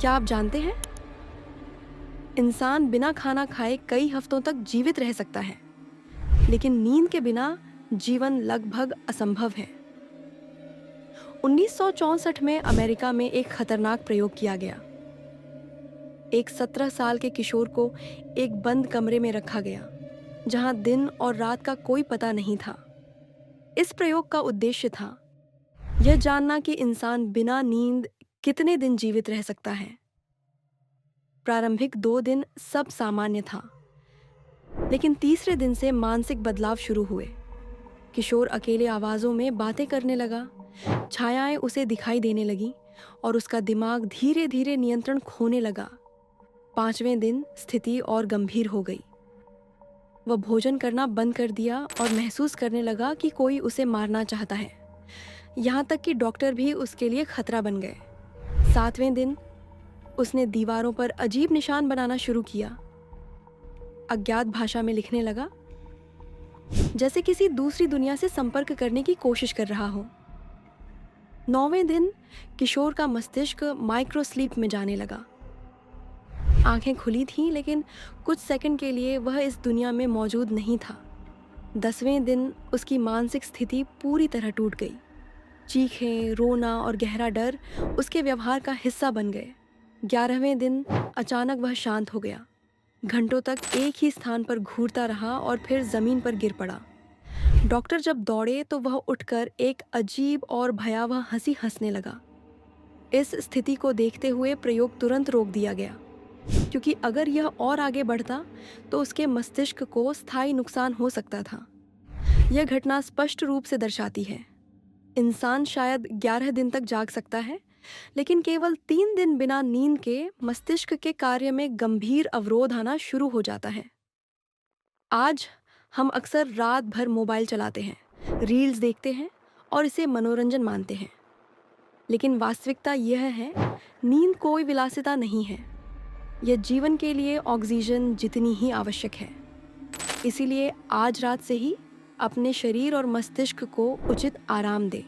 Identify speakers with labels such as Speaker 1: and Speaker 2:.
Speaker 1: क्या आप जानते हैं, इंसान बिना खाना खाए कई हफ्तों तक जीवित रह सकता है, लेकिन नींद के बिना जीवन लगभग असंभव है। 1964 में अमेरिका में एक खतरनाक प्रयोग किया गया। एक 17 साल के किशोर को एक बंद कमरे में रखा गया, जहां दिन और रात का कोई पता नहीं था। इस प्रयोग का उद्देश्य था यह जानना कि इंसान बिना नींद कितने दिन जीवित रह सकता है। प्रारंभिक 2 दिन सब सामान्य था, लेकिन तीसरे दिन से मानसिक बदलाव शुरू हुए। किशोर अकेले आवाज़ों में बातें करने लगा, छायाएं उसे दिखाई देने लगीं और उसका दिमाग धीरे धीरे नियंत्रण खोने लगा। 5वें दिन स्थिति और गंभीर हो गई। वह भोजन करना बंद कर दिया और महसूस करने लगा कि कोई उसे मारना चाहता है। यहाँ तक कि डॉक्टर भी उसके लिए खतरा बन गए। 7वें दिन उसने दीवारों पर अजीब निशान बनाना शुरू किया। अज्ञात भाषा में लिखने लगा, जैसे किसी दूसरी दुनिया से संपर्क करने की कोशिश कर रहा हो। 9वें दिन किशोर का मस्तिष्क माइक्रो स्लीप में जाने लगा। आंखें खुली थीं, लेकिन कुछ सेकंड के लिए वह इस दुनिया में मौजूद नहीं था। 10वें दिन उसकी मानसिक स्थिति पूरी तरह टूट गई। चीखें, रोना और गहरा डर उसके व्यवहार का हिस्सा बन गए। 11वें दिन अचानक वह शांत हो गया। घंटों तक एक ही स्थान पर घूरता रहा और फिर जमीन पर गिर पड़ा। डॉक्टर जब दौड़े तो वह उठकर एक अजीब और भयावह हंसी हंसने लगा। इस स्थिति को देखते हुए प्रयोग तुरंत रोक दिया गया, क्योंकि अगर यह और आगे बढ़ता तो उसके मस्तिष्क को स्थायी नुकसान हो सकता था। यह घटना स्पष्ट रूप से दर्शाती है, इंसान शायद 11 दिन तक जाग सकता है, लेकिन केवल 3 दिन बिना नींद के मस्तिष्क के कार्य में गंभीर अवरोध आना शुरू हो जाता है। आज हम अक्सर रात भर मोबाइल चलाते हैं, रील्स देखते हैं और इसे मनोरंजन मानते हैं, लेकिन वास्तविकता यह है, नींद कोई विलासिता नहीं है। यह जीवन के लिए ऑक्सीजन जितनी ही आवश्यक है। इसीलिए आज रात से ही अपने शरीर और मस्तिष्क को उचित आराम दें।